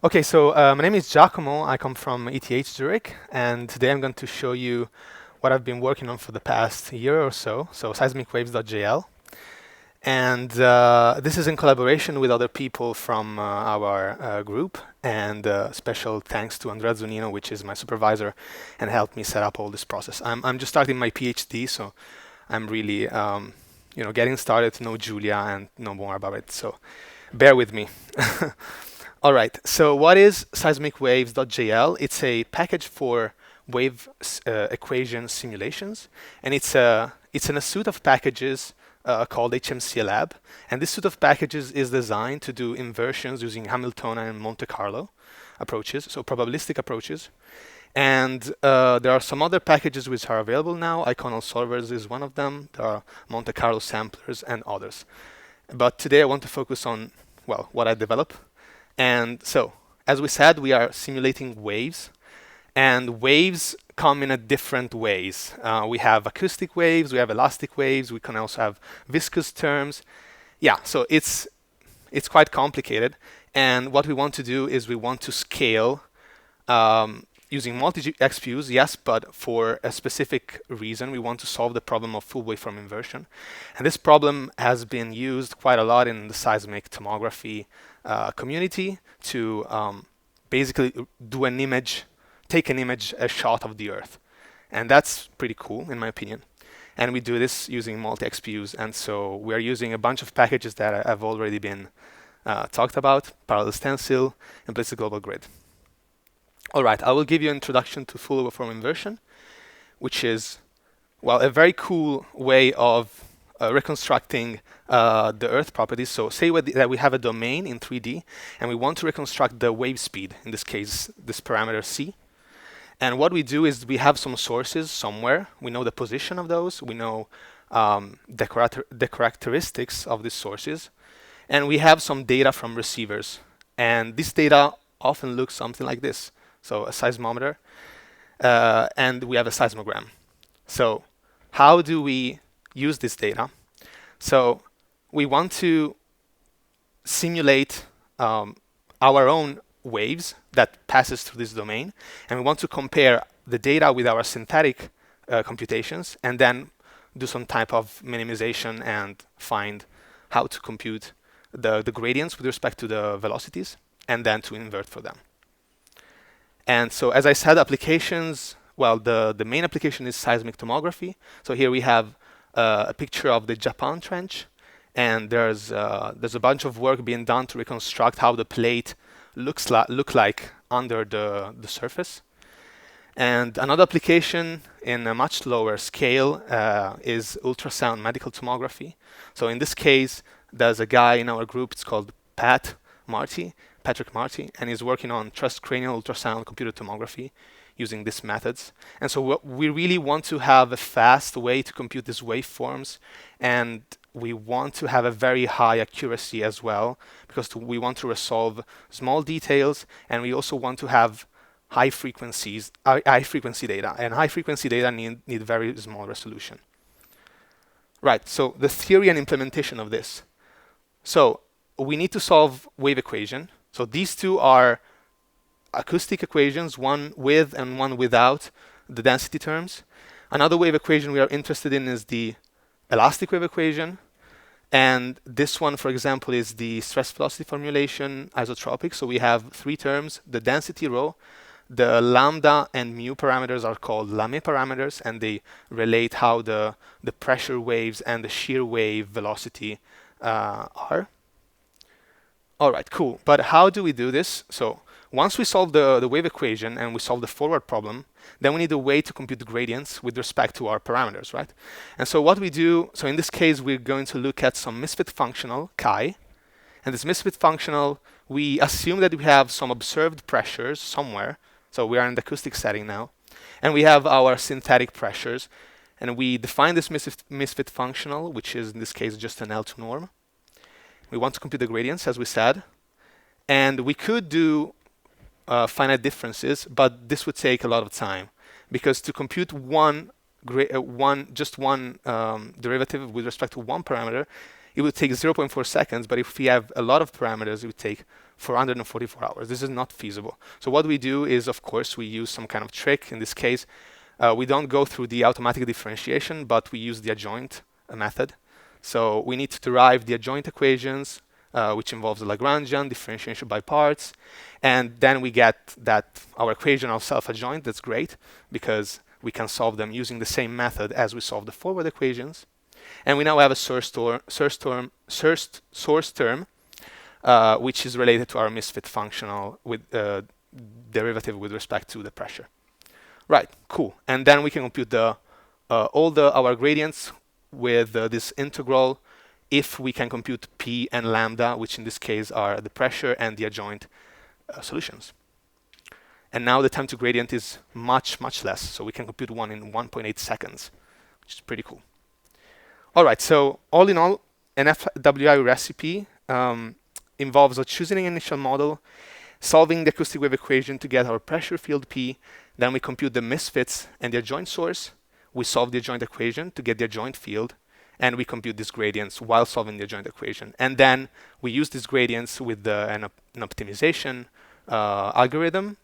Okay, so my name is Giacomo. I come from ETH Zurich, and today I'm going to show you what I've been working on for the past year or so SeismicWaves.jl. And this is in collaboration with other people from our group, and special thanks to Andrea Zunino, which is my supervisor, and helped me set up all this process. I'm just starting my PhD, so I'm really getting started to know Julia and know more about it. So bear with me. All right, so what is SeismicWaves.jl? It's a package for wave equation simulations, and it's in a suite of packages called HMCLab. And this suite of packages is designed to do inversions using Hamiltonian and Monte Carlo approaches, so probabilistic approaches. And there are some other packages which are available now. Iconal solvers is one of them. There are Monte Carlo samplers and others. But today I want to focus on, well, what I develop. And so, as we said, we are simulating waves, and waves come in a different ways. We have acoustic waves, we have elastic waves, we can also have viscous terms. Yeah, so it's quite complicated. And what we want to do is we want to scale using multi-xPUs, yes, but for a specific reason. We want to solve the problem of full waveform inversion. And this problem has been used quite a lot in the seismic tomography community to basically do an image, take an image, a shot of the Earth. And that's pretty cool, in my opinion. And we do this using multi-xPUs. And so we're using a bunch of packages that have already been talked about: parallel stencil, implicit global grid. All right, I will give you an introduction to full waveform inversion, which is, well, a very cool way of reconstructing the Earth properties. So say that we have a domain in 3D, and we want to reconstruct the wave speed, in this case, this parameter c. And what we do is we have some sources somewhere. We know the position of those. We know the characteristics of these sources. And we have some data from receivers. And this data often looks something like this. So a seismometer, and we have a seismogram. So how do we use this data? So we want to simulate our own waves that passes through this domain, and we want to compare the data with our synthetic computations, and then do some type of minimization and find how to compute the gradients with respect to the velocities, and then to invert for them. And so, as I said, applications, well, the main application is seismic tomography. So here we have a picture of the Japan trench, and there's a bunch of work being done to reconstruct how the plate look like under the surface. And another application in a much lower scale is ultrasound medical tomography. So in this case, there's a guy in our group, it's called Patrick Marty, and he's working on transcranial ultrasound computed tomography using these methods. And so we really want to have a fast way to compute these waveforms, and we want to have a very high accuracy as well, because we want to resolve small details, and we also want to have high frequency data, and high frequency data need very small resolution. Right, so the theory and implementation of this. So we need to solve wave equation. So these two are acoustic equations, one with and one without the density terms. Another wave equation we are interested in is the elastic wave equation. And this one, for example, is the stress velocity formulation isotropic. So we have three terms: the density rho, the lambda and mu parameters are called Lamé parameters, and they relate how the pressure waves and the shear wave velocity are. All right, cool. But how do we do this? So once we solve the wave equation and we solve the forward problem, then we need a way to compute the gradients with respect to our parameters, right? And so what we do, so in this case, we're going to look at some misfit functional, chi. And this misfit functional, we assume that we have some observed pressures somewhere. So we are in the acoustic setting now. And we have our synthetic pressures. And we define this misfit functional, which is in this case just an L2 norm. We want to compute the gradients, as we said. And we could do finite differences, but this would take a lot of time, because to compute one derivative with respect to one parameter, it would take 0.4 seconds, but if we have a lot of parameters, it would take 444 hours. This is not feasible. So what we do is, of course, we use some kind of trick. In this case, we don't go through the automatic differentiation, but we use the adjoint method. So we need to derive the adjoint equations, which involves the Lagrangian differentiation by parts. And then we get that our equation of self-adjoint. That's great, because we can solve them using the same method as we solve the forward equations. And we now have a source term, which is related to our misfit functional with derivative with respect to the pressure. Right, cool. And then we can compute all our gradients with this integral if we can compute p and lambda, which in this case are the pressure and the adjoint solutions. And now the time to gradient is much, much less. So we can compute one in 1.8 seconds, which is pretty cool. All right, so all in all, an FWI recipe involves choosing an initial model, solving the acoustic wave equation to get our pressure field P, then we compute the misfits and the adjoint source, we solve the adjoint equation to get the adjoint field, and we compute these gradients while solving the adjoint equation. And then we use these gradients with an optimization algorithm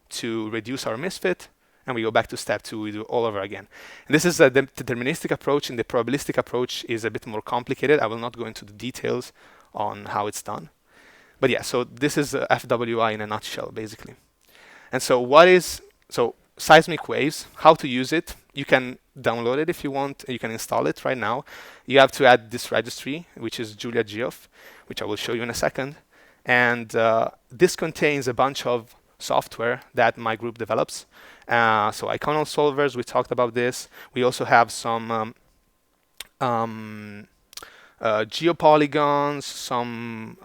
to reduce our misfit, and we go back to step 2, we do all over again. And this is a deterministic approach, and the probabilistic approach is a bit more complicated. I will not go into the details on how it's done. But yeah, so this is FWI in a nutshell, basically. And so Seismic Waves, how to use it? You can download it if you want. You can install it right now. You have to add this registry, which is JuliaGeof, which I will show you in a second. And this contains a bunch of software that my group develops. So iconal solvers, we talked about this. We also have some geopolygons, some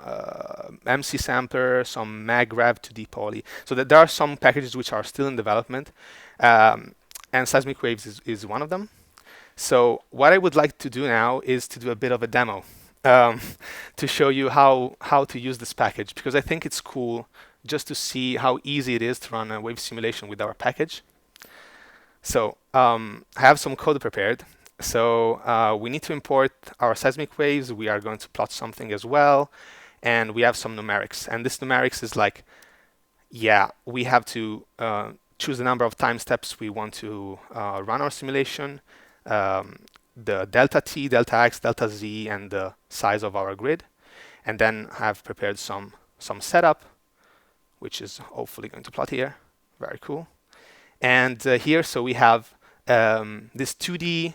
MC sampler, some magrev2d poly. So that there are some packages which are still in development, and Seismic Waves is one of them. So what I would like to do now is to do a bit of a demo to show you how to use this package, because I think it's cool just to see how easy it is to run a wave simulation with our package. So I have some code prepared. So we need to import our seismic waves. We are going to plot something as well. And we have some numerics. And this numerics is like, yeah, we have to choose the number of time steps we want to run our simulation, the delta t, delta x, delta z, and the size of our grid. And then have prepared some setup, which is hopefully going to plot here. Very cool. And here, so we have this 2D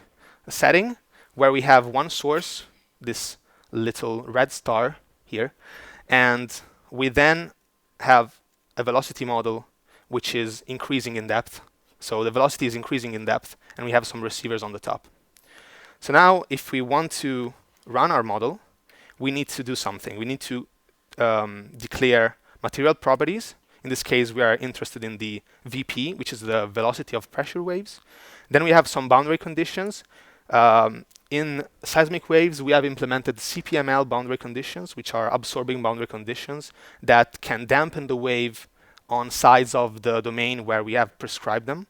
setting where we have one source, this little red star here. And we then have a velocity model which is increasing in depth. So the velocity is increasing in depth, and we have some receivers on the top. So now, if we want to run our model, we need to do something. We need to declare material properties. In this case, we are interested in the VP, which is the velocity of pressure waves. Then we have some boundary conditions. In seismic waves, we have implemented CPML boundary conditions, which are absorbing boundary conditions that can dampen the wave on sides of the domain where we have prescribed them.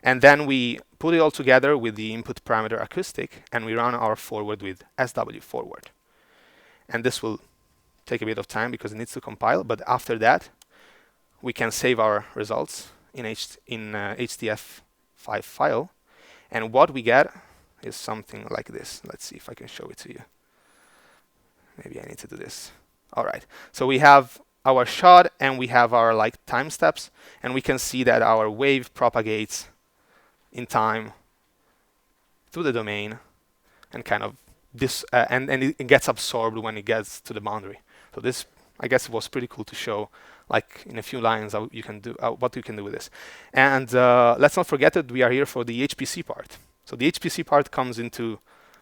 And then we put it all together with the input parameter acoustic, and we run our forward with SW forward. And this will take a bit of time because it needs to compile, but after that, we can save our results in HTF5 file. And what we get is something like this. Let's see if I can show it to you. Maybe I need to do this. All right. So we have our shot, and we have our time steps, and we can see that our wave propagates in time through the domain, and kind of this, and it gets absorbed when it gets to the boundary. So this, I guess, was pretty cool to show, like in a few lines, how you can do what you can do with this. And let's not forget that we are here for the HPC part. So the HPC part comes into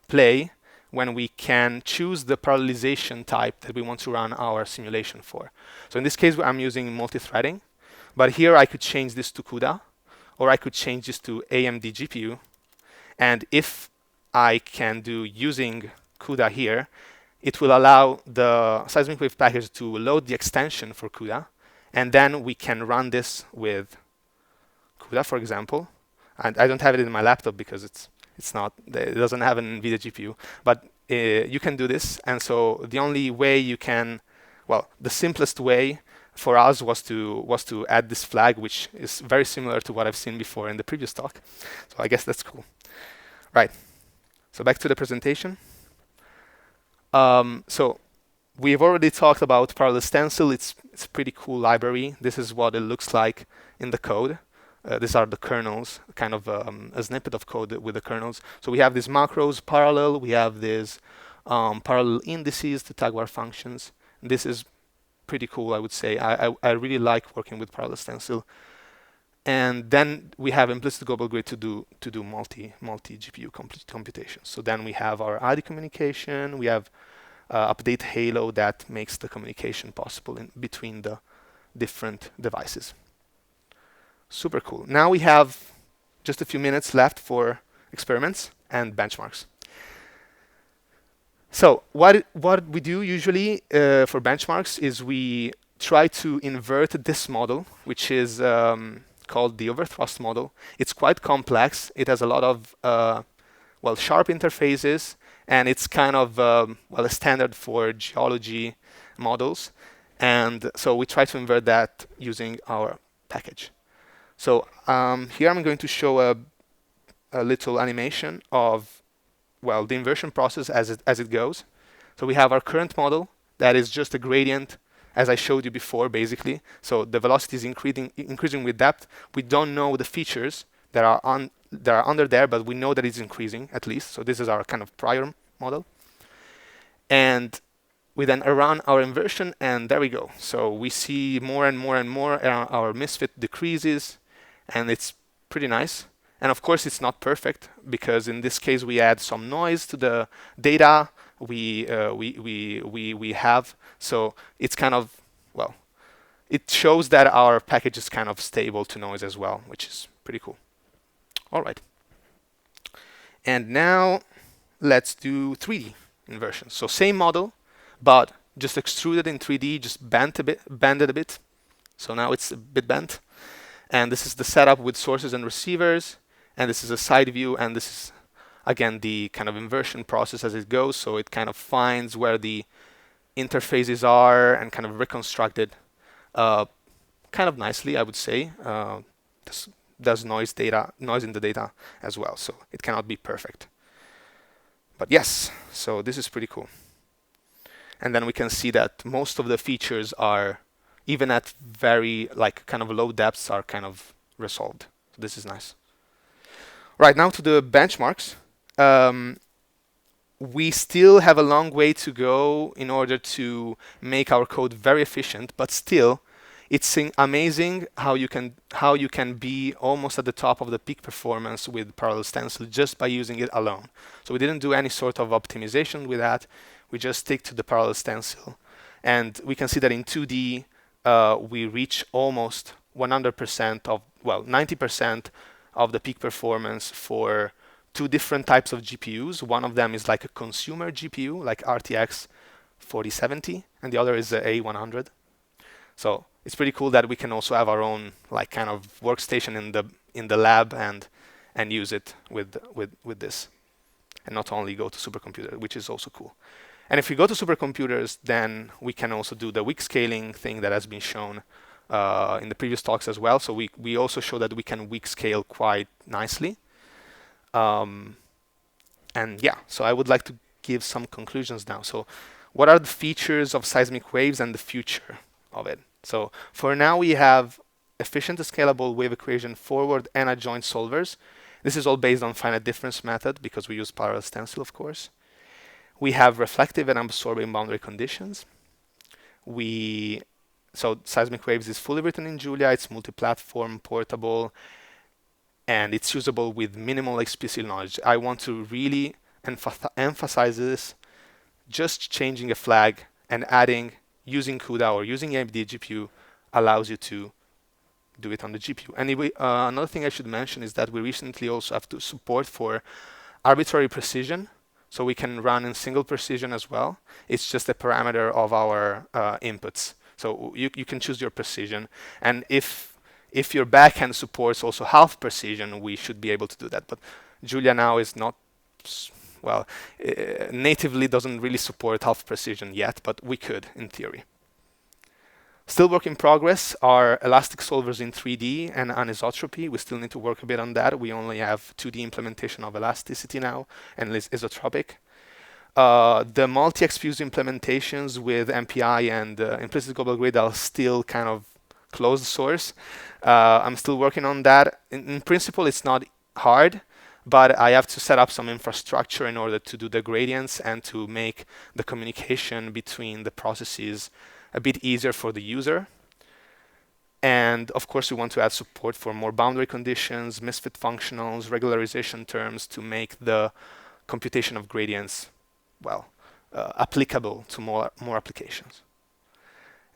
play when we can choose the parallelization type that we want to run our simulation for. So in this case, I'm using multi-threading, but here I could change this to CUDA, or I could change this to AMD GPU. And if I can do using CUDA here, it will allow the Seismic Wave package to load the extension for CUDA, and then we can run this with CUDA, for example. And I don't have it in my laptop because it doesn't have an NVIDIA GPU. But you can do this. And so the only way you can, well, the simplest way for us was to add this flag, which is very similar to what I've seen before in the previous talk. So I guess that's cool. Right. So back to the presentation. So we've already talked about parallel stencil. It's a pretty cool library. This is what it looks like in the code. These are the kernels, kind of a snippet of code with the kernels. So we have these macros parallel. We have these parallel indices to tag our functions. This is pretty cool, I would say. I really like working with parallel stencil. And then we have implicit global grid to do multi GPU computations. So then we have our ID communication. We have update halo that makes the communication possible in between the different devices. Super cool. Now we have just a few minutes left for experiments and benchmarks. So what we do usually for benchmarks is we try to invert this model, which is called the overthrust model. It's quite complex. It has a lot of well, sharp interfaces, and it's kind of well, a standard for geology models. And so we try to invert that using our package. So here I'm going to show a little animation of, well, the inversion process as it goes. So we have our current model that is just a gradient, as I showed you before, basically. So the velocity is increasing with depth. We don't know the features that are under there, but we know that it's increasing at least. So this is our kind of prior model. And we then run our inversion, and there we go. So we see more and more and more our misfit decreases, and it's pretty nice. And of course, it's not perfect, because in this case, we add some noise to the data we have. So it's kind of, well, it shows that our package is kind of stable to noise as well, which is pretty cool. All right. And now let's do 3D inversions. So same model, but just extruded in 3D, just bended a bit. So now it's a bit bent. And this is the setup with sources and receivers. And this is a side view, and this is, again, the kind of inversion process as it goes. So it kind of finds where the interfaces are and kind of reconstruct it kind of nicely, I would say. This does noise in the data as well, so it cannot be perfect. But yes, so this is pretty cool. And then we can see that most of the features are, even at very like kind of low depths, are kind of resolved. So this is nice. Right, now to the benchmarks. We still have a long way to go in order to make our code very efficient, but still, it's amazing how you can be almost at the top of the peak performance with parallel stencil just by using it alone. So we didn't do any sort of optimization with that. We just stick to the parallel stencil, and we can see that in 2D we reach almost 100% of, well, 90% of the peak performance for 2 different types of GPUs. One of them is like a consumer GPU, like RTX 4070, and the other is the A100. So it's pretty cool that we can also have our own like kind of workstation in the lab and use it with this, and not only go to supercomputer, which is also cool. And if we go to supercomputers, then we can also do the weak scaling thing that has been shown in the previous talks as well. So we also show that we can weak scale quite nicely. And yeah, so I would like to give some conclusions now. So what are the features of seismic waves and the future of it? So for now, we have efficient scalable wave equation forward and adjoint solvers. This is all based on finite difference method because we use parallel stencil, of course. We have reflective and absorbing boundary conditions. So seismic waves is fully written in Julia. It's multi-platform, portable, and it's usable with minimal explicit knowledge. I want to really emphasize this. Just changing a flag and adding, using CUDA or using AMD GPU allows you to do it on the GPU. Anyway, another thing I should mention is that we recently also have to support for arbitrary precision. So we can run in single precision as well. It's just a parameter of our inputs. So you can choose your precision. And if your backend supports also half precision, we should be able to do that. But Julia now is not well, natively doesn't really support half precision yet, but we could in theory. Still work in progress are elastic solvers in 3D and anisotropy. We still need to work a bit on that. We only have 2D implementation of elasticity now and isotropic. The multi-xPUs implementations with MPI and implicit global grid are still kind of closed source. I'm still working on that. In principle, it's not hard, but I have to set up some infrastructure in order to do the gradients and to make the communication between the processes a bit easier for the user. And of course, we want to add support for more boundary conditions, misfit functionals, regularization terms to make the computation of gradients, well, applicable to more applications.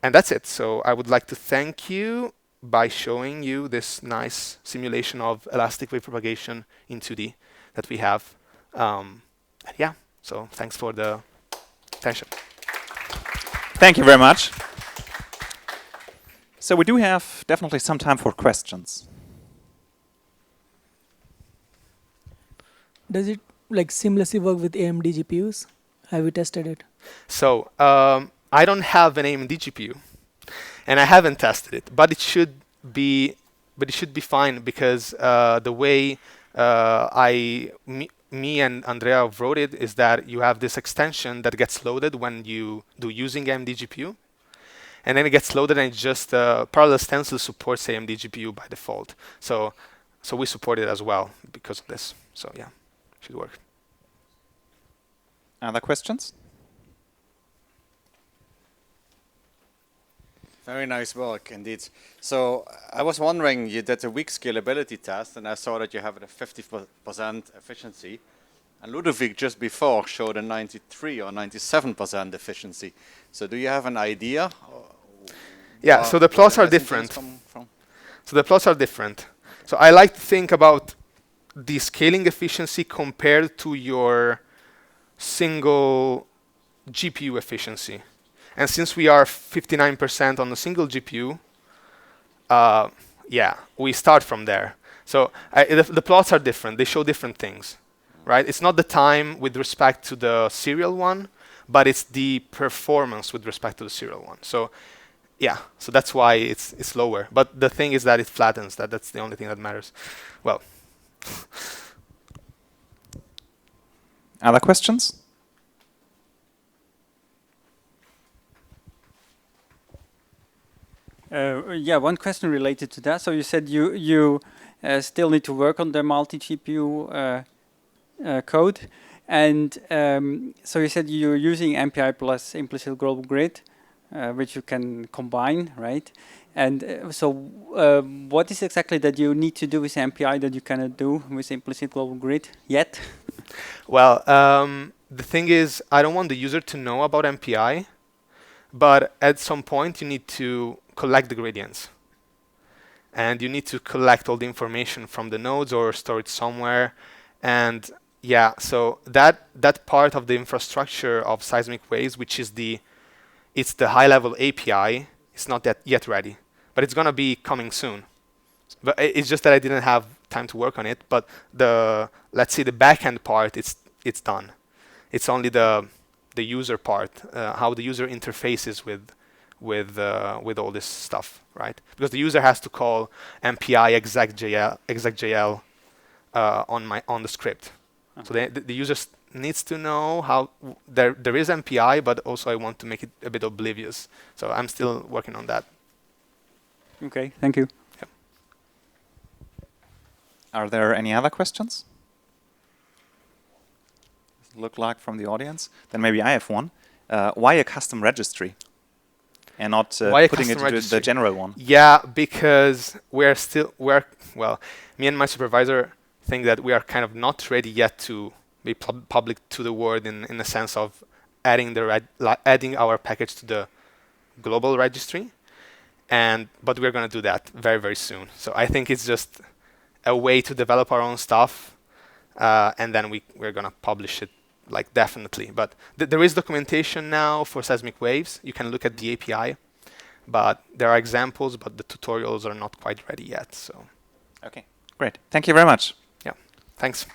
And that's it. So I would like to thank you by showing you this nice simulation of elastic wave propagation in 2D that we have. Yeah, so thanks for the attention. Thank you very much. So we do have definitely some time for questions. Does it like seamlessly work with AMD GPUs? Have you tested it? So I don't have an AMD GPU, and I haven't tested it, but it should be fine because the way me and Andrea wrote it is that you have this extension that gets loaded when you do using AMD GPU, and then it gets loaded and it just parallel stencil supports AMD GPU by default. So we support it as well because of this. So yeah, should work. Other questions? Very nice work indeed. So I was wondering, you did a weak scalability test, and I saw that you have a 50% efficiency. And Ludovic just before showed a 93 or 97% efficiency. So do you have an idea? Yeah, so the plots are different. So the plots are different. So I like to think about the scaling efficiency compared to your single GPU efficiency. And since we are 59% on a single GPU, yeah, we start from there. So the plots are different. They show different things, right? It's not the time with respect to the serial one, but it's the performance with respect to the serial one. So yeah, so that's why it's lower. But the thing is that it flattens. That's the only thing that matters. Well. Other questions? Yeah, one question related to that. So you said you still need to work on the multi-GPU code. And so you said you're using MPI plus implicit global grid, which you can combine, right? And so what is exactly that you need to do with MPI that you cannot do with implicit global grid yet? Well, the thing is, I don't want the user to know about MPI, but at some point you need to collect the gradients. And you need to collect all the information from the nodes or store it somewhere. And yeah, so that part of the infrastructure of SeismicWaves, which is it's the high-level API, it's not yet ready. But it's going to be coming soon. But it's just that I didn't have time to work on it. But let's say the back-end part, it's done. It's only the user part, how the user interfaces with all this stuff, right? Because the user has to call MPI exec.jl on the script. So the user needs to know how there is MPI, but also I want to make it a bit oblivious. So I'm still working on that. Okay, thank you. Yep. Are there any other questions? Look like from the audience. Then maybe I have one. Why a custom registry and not putting it into the general one? Yeah, because well, me and my supervisor think that we are kind of not ready yet to be public to the world in the sense of adding our package to the global registry. But we're going to do that very, very soon. So I think it's just a way to develop our own stuff, and then we're going to publish it, like, definitely. But there is documentation now for SeismicWaves. You can look at the API, but there are examples, but the tutorials are not quite ready yet. So, okay, great. Thank you very much. Yeah, thanks.